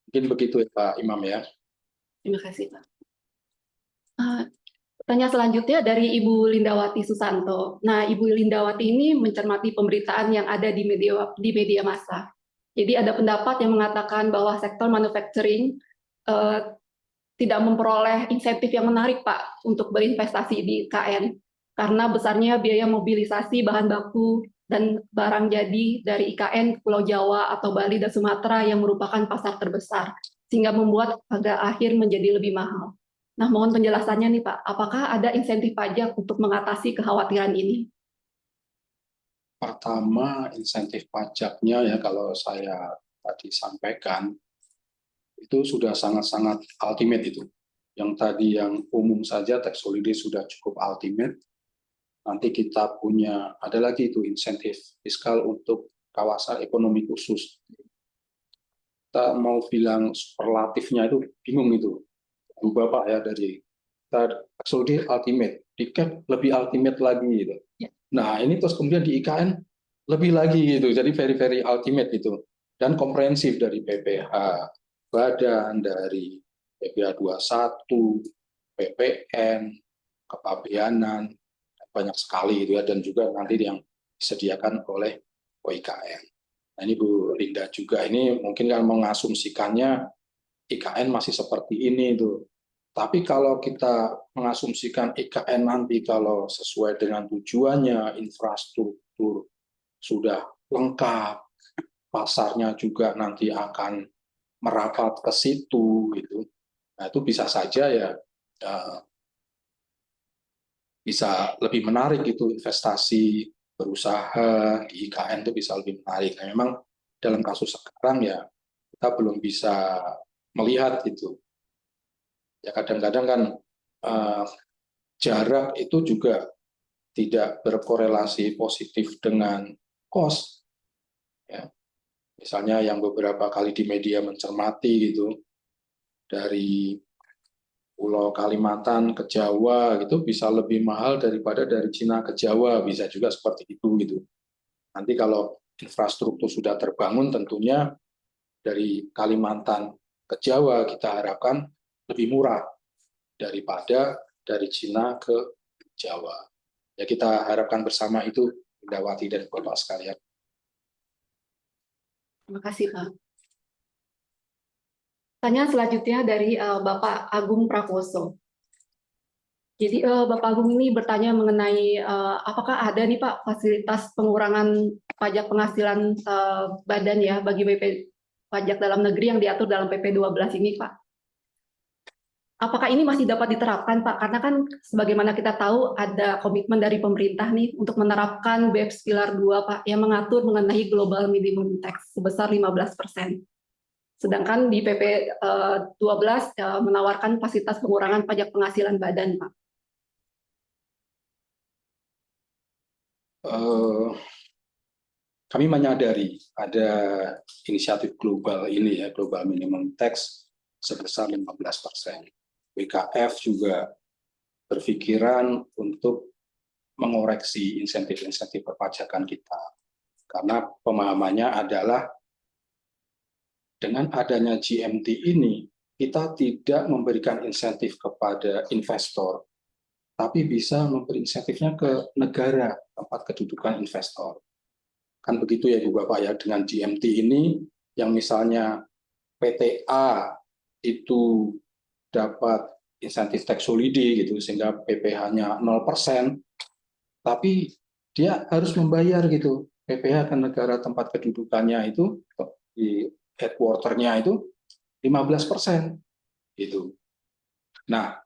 Mungkin begitu ya Pak Imam ya.
Terima kasih, Pak. Pertanyaan selanjutnya dari Ibu Lindawati Susanto. Nah, Ibu Lindawati ini mencermati pemberitaan yang ada di media massa. Jadi ada pendapat yang mengatakan bahwa sektor manufacturing tidak memperoleh insentif yang menarik, Pak, untuk berinvestasi di IKN karena besarnya biaya mobilisasi bahan baku dan barang jadi dari IKN Pulau Jawa atau Bali dan Sumatera yang merupakan pasar terbesar, sehingga membuat harga akhir menjadi lebih mahal. Nah, mohon penjelasannya nih, Pak, apakah ada insentif pajak untuk mengatasi kekhawatiran ini?
Pertama, insentif pajaknya ya kalau saya tadi sampaikan, itu sudah sangat-sangat ultimate itu. Yang tadi yang umum saja tax holiday sudah cukup ultimate. Nanti kita punya, ada lagi itu insentif fiskal untuk kawasan ekonomi khusus. Kita mau bilang superlatifnya itu bingung itu. Bapak ya dari tax holiday ultimate, di cap lebih ultimate lagi gitu. Nah ini terus kemudian di IKN lebih lagi gitu, jadi very ultimate gitu, dan komprehensif dari PPh badan, dari PPh 21, PPN, kepabeanan, banyak sekali gitu ya, dan juga nanti yang disediakan oleh OIKN. Nah ini Bu Linda juga ini mungkin kan mengasumsikannya IKN masih seperti ini itu. Tapi kalau kita mengasumsikan IKN nanti kalau sesuai dengan tujuannya, infrastruktur sudah lengkap, pasarnya juga nanti akan merapat ke situ, gitu. Nah itu bisa saja ya bisa lebih menarik itu investasi berusaha di IKN itu bisa lebih menarik. Nah, memang dalam kasus sekarang ya kita belum bisa melihat itu. Ya kadang-kadang kan jarak itu juga tidak berkorelasi positif dengan cost. Ya. Misalnya yang beberapa kali di media mencermati gitu, dari Pulau Kalimantan ke Jawa gitu bisa lebih mahal daripada dari Cina ke Jawa, bisa juga seperti itu gitu. Nanti kalau infrastruktur sudah terbangun tentunya dari Kalimantan ke Jawa kita harapkan lebih murah daripada dari Cina ke Jawa. Ya kita harapkan bersama itu, Indawati dan Bapak sekalian.
Terima kasih, Pak. Pertanyaan selanjutnya dari Bapak Agung Prakoso. Jadi Bapak Agung ini bertanya mengenai apakah ada nih Pak fasilitas pengurangan pajak penghasilan badan ya bagi BP pajak dalam negeri yang diatur dalam PP 12 ini Pak? Apakah ini masih dapat diterapkan Pak? Karena kan sebagaimana kita tahu ada komitmen dari pemerintah nih untuk menerapkan BEPS Pilar 2 Pak yang mengatur mengenai global minimum tax sebesar 15%. Sedangkan di PP 12 menawarkan fasilitas pengurangan pajak penghasilan badan Pak.
Kami menyadari ada inisiatif global ini ya, global minimum tax sebesar 15%. WKF juga berpikiran untuk mengoreksi insentif-insentif perpajakan kita. Karena pemahamannya adalah dengan adanya GMT ini, kita tidak memberikan insentif kepada investor, tapi bisa memberi insentifnya ke negara, tempat kedudukan investor. Kan begitu ya Bu Bapak ya, dengan GMT ini, yang misalnya PTA itu dapat insentif tax holiday gitu sehingga PPh-nya 0%, tapi dia harus membayar gitu PPh ke negara tempat kedudukannya itu di headquarter-nya itu 15% gitu. Nah,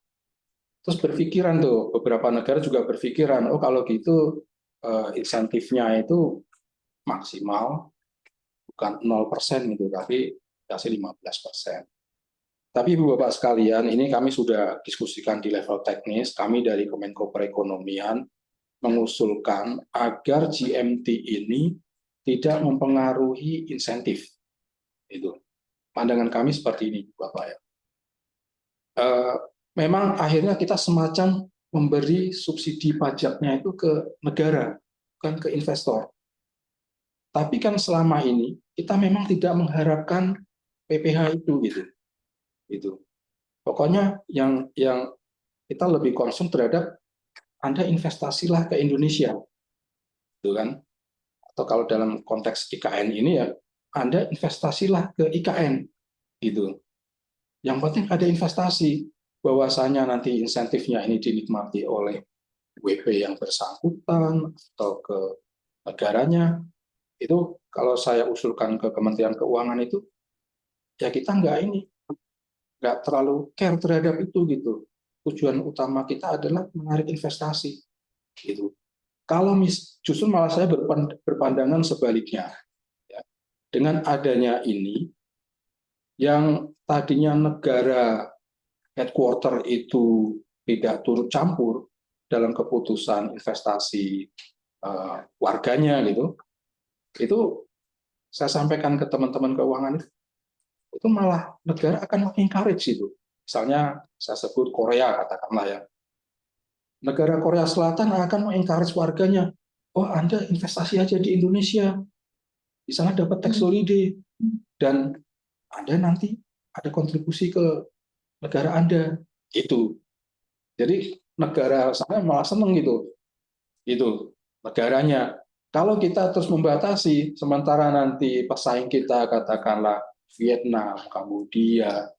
terus berpikiran tuh beberapa negara juga berpikiran, oh kalau gitu insentifnya itu maksimal bukan 0% gitu, tapi kasih 15%. Tapi Ibu Bapak sekalian, ini kami sudah diskusikan di level teknis, kami dari Kemenko Perekonomian mengusulkan agar GMT ini tidak mempengaruhi insentif. Itu. Pandangan kami seperti ini, Bapak ya. Memang akhirnya kita semacam memberi subsidi pajaknya itu ke negara, bukan ke investor. Tapi kan selama ini kita memang tidak mengharapkan PPh itu gitu. Pokoknya yang kita lebih concern terhadap Anda investasilah ke Indonesia, gitu kan? Atau kalau dalam konteks IKN ini ya, Anda investasilah ke IKN, gitu. Yang penting ada investasi, bahwasanya nanti insentifnya ini dinikmati oleh WP yang bersangkutan atau ke negaranya, itu kalau saya usulkan ke Kementerian Keuangan itu, ya kita nggak terlalu care terhadap itu gitu. Tujuan utama kita adalah menarik investasi, gitu. Kalau justru malah saya berpandangan sebaliknya, ya. Dengan adanya ini, yang tadinya negara headquarter itu tidak turut campur dalam keputusan investasi warganya gitu, itu saya sampaikan ke teman-teman keuangan itu malah negara akan encourage itu. Misalnya saya sebut Korea katakanlah ya, negara Korea Selatan akan mengencourage warganya, oh Anda investasi aja di Indonesia, di sana dapat tax holiday, dan Anda nanti ada kontribusi ke negara Anda. Itu. Jadi negara sana malah seneng gitu. Itu negaranya. Kalau kita terus membatasi, sementara nanti pesaing kita katakanlah Vietnam, Kambodia,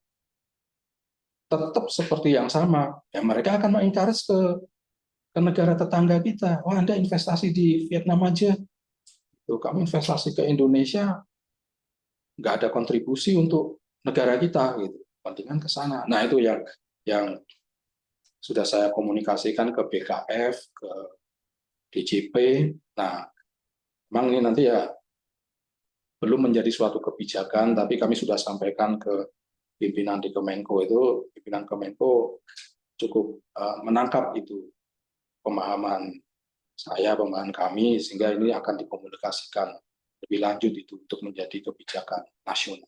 tetap seperti yang sama, ya mereka akan mengencourage ke negara tetangga kita. Oh, Anda investasi di Vietnam aja, tuh, kamu investasi ke Indonesia, nggak ada kontribusi untuk negara kita, gitu. Pentingan ke sana. Nah, itu yang sudah saya komunikasikan ke BKF, ke DJP. Nah, memang ini nanti ya belum menjadi suatu kebijakan, tapi kami sudah sampaikan ke pimpinan di Kemenko itu, pimpinan Kemenko cukup menangkap itu pemahaman saya, pemahaman kami, sehingga ini akan dikomunikasikan lebih lanjut itu untuk menjadi kebijakan nasional.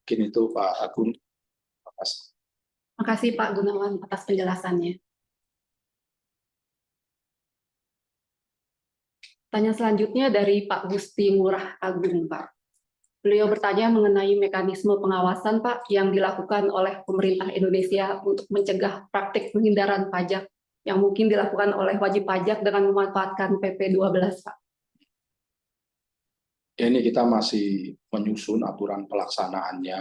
Mungkin itu Pak Agung. Terima kasih.
Terima kasih Pak Gunawan atas penjelasannya. Tanya selanjutnya dari Pak Gusti Ngurah Agung, Pak. Beliau bertanya mengenai mekanisme pengawasan, Pak, yang dilakukan oleh pemerintah Indonesia untuk mencegah praktik penghindaran pajak yang mungkin dilakukan oleh wajib pajak dengan memanfaatkan PP 12, Pak.
Ini kita masih menyusun aturan pelaksanaannya,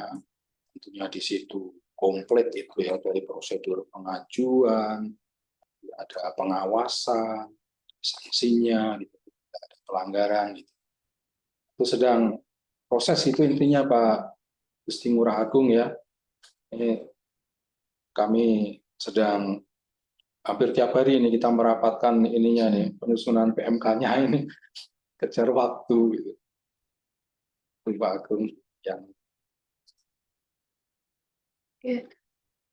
tentunya di situ komplit itu ya, dari prosedur pengajuan, ada pengawasan, sanksinya, gitu, ada pelanggaran, gitu. Itu sedang proses itu intinya Pak Gusti Ngurah Agung ya. Ini kami sedang hampir tiap hari ini kita merapatkan ininya nih, penyusunan PMK-nya ini, kejar waktu gitu. Pak Agung yang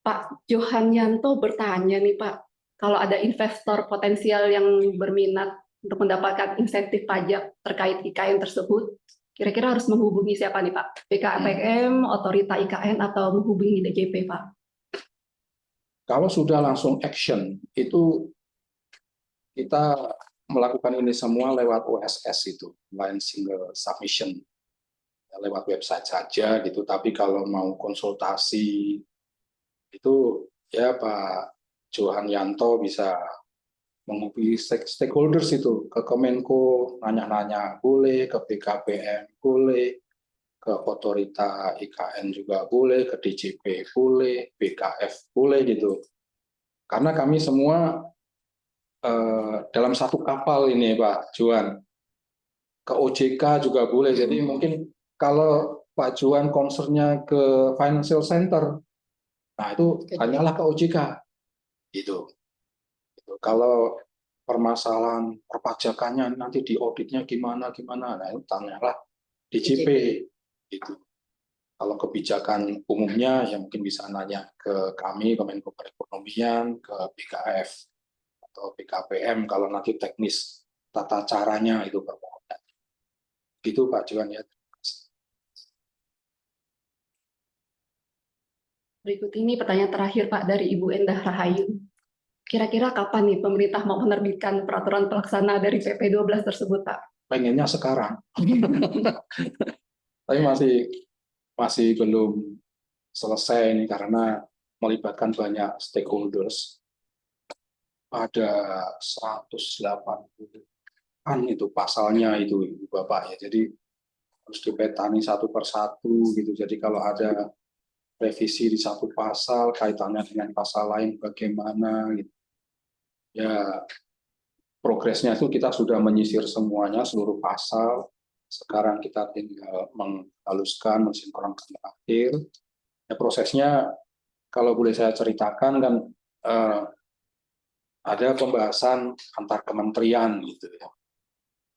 Pak Johan Yanto bertanya nih Pak, kalau ada investor potensial yang berminat untuk mendapatkan insentif pajak terkait IKN tersebut, kira-kira harus menghubungi siapa nih Pak? BKPM, Otorita IKN, atau menghubungi DJP Pak?
kalau sudah langsung action, itu kita melakukan ini semua lewat OSS itu, online single submission, lewat website saja gitu. Tapi kalau mau konsultasi itu ya Pak Johan Yanto bisa menghubungi stakeholders itu, ke Kemenko nanya-nanya boleh, ke BKPM boleh, ke Otorita IKN juga boleh, ke DJP boleh, BKF boleh gitu. Karena kami semua dalam satu kapal ini Pak Johan. Ke OJK juga boleh. Jadi mungkin kalau Pak Johan concernnya ke financial center, nah itu hanyalah ke OJK. Gitu. Kalau permasalahan perpajakannya nanti di auditnya gimana, nah itu tanyalah DJP. Gitu. Kalau kebijakan umumnya ya mungkin bisa nanya ke kami, Kemenko Perekonomian, ke BKF atau BKPM kalau nanti teknis tata caranya itu permohonan. Gitu Pak Johan ya.
Berikut ini pertanyaan terakhir Pak dari Ibu Endah Rahayu. Kira-kira kapan nih pemerintah mau menerbitkan peraturan pelaksana dari PP 12 tersebut Pak?
Pengennya sekarang. Tapi masih belum selesai ini karena melibatkan banyak stakeholders. Ada 180-an itu pasalnya itu Ibu Bapak ya. Jadi harus dipetani satu persatu gitu. Jadi kalau ada revisi di satu pasal kaitannya dengan pasal lain bagaimana gitu. Ya progresnya itu kita sudah menyisir semuanya seluruh pasal. Sekarang kita tinggal menghaluskan, mensinkronkan akhir. Ya, prosesnya kalau boleh saya ceritakan kan ada pembahasan antar kementerian gitu ya.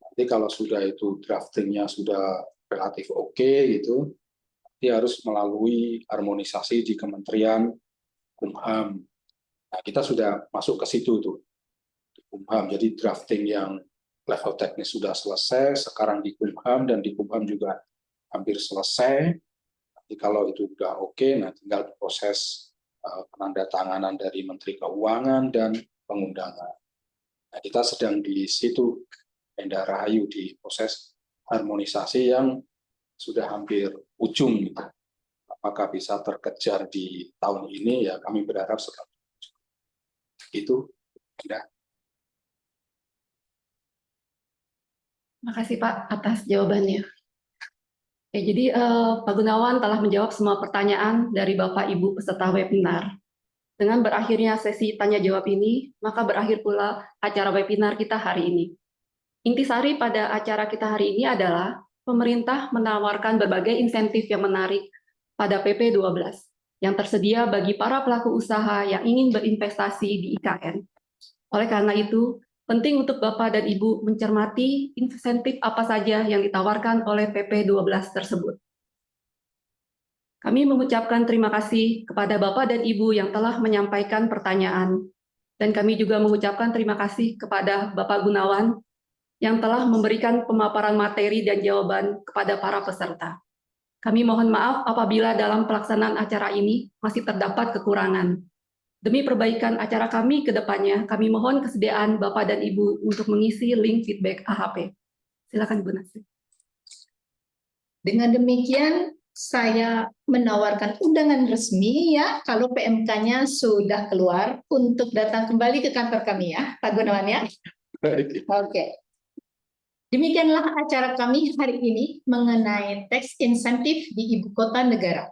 Nanti kalau sudah itu draftingnya sudah relatif oke gitu, nanti harus melalui harmonisasi di Kementerian Kumham. Nah, kita sudah masuk ke situ tuh di Kumham. Jadi drafting yang level teknis sudah selesai, sekarang di Kumham dan di Kumham juga hampir selesai. Nanti kalau itu sudah oke, nah tinggal proses penandatanganan dari Menteri Keuangan dan pengundangan. Nah, kita sedang di situ, Enda Rahayu, di proses harmonisasi yang sudah hampir ujung. Gitu. Apakah bisa terkejar di tahun ini? Ya, kami berharap sekali. Itu, Enda.
Terima kasih Pak atas jawabannya. Ya, jadi Pak Gunawan telah menjawab semua pertanyaan dari Bapak Ibu peserta webinar. Dengan berakhirnya sesi tanya-jawab ini, maka berakhir pula acara webinar kita hari ini. Intisari pada acara kita hari ini adalah pemerintah menawarkan berbagai insentif yang menarik pada PP 12 yang tersedia bagi para pelaku usaha yang ingin berinvestasi di IKN. Oleh karena itu, penting untuk Bapak dan Ibu mencermati insentif apa saja yang ditawarkan oleh PP 12 tersebut. Kami mengucapkan terima kasih kepada Bapak dan Ibu yang telah menyampaikan pertanyaan, dan kami juga mengucapkan terima kasih kepada Bapak Gunawan yang telah memberikan pemaparan materi dan jawaban kepada para peserta. Kami mohon maaf apabila dalam pelaksanaan acara ini masih terdapat kekurangan. Demi perbaikan acara kami ke depannya, kami mohon kesediaan Bapak dan Ibu untuk mengisi link feedback AHP. Silakan Bu Nasri.
Dengan demikian, saya menawarkan undangan resmi ya, kalau PMK-nya sudah keluar untuk datang kembali ke kantor kami ya, Pak Gunawan ya. Oke. Demikianlah acara kami hari ini mengenai tax insentif di Ibu Kota Negara.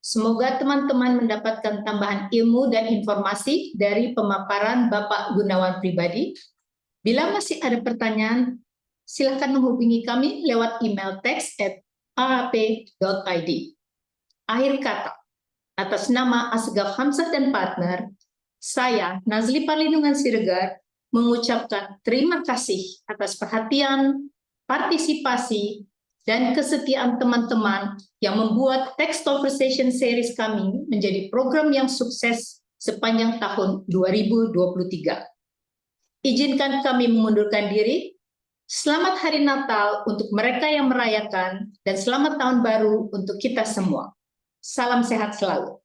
Semoga teman-teman mendapatkan tambahan ilmu dan informasi dari pemaparan Bapak Gunawan pribadi. Bila masih ada pertanyaan, silakan menghubungi kami lewat email text@aap.id. Akhir kata, atas nama Asgaf Hamzah dan partner, saya Nazli Parlindungan Siregar mengucapkan terima kasih atas perhatian, partisipasi, dan kesetiaan teman-teman yang membuat Text Conversation Series kami menjadi program yang sukses sepanjang tahun 2023. Izinkan kami mengundurkan diri. Selamat Hari Natal untuk mereka yang merayakan dan selamat Tahun Baru untuk kita semua. Salam sehat selalu.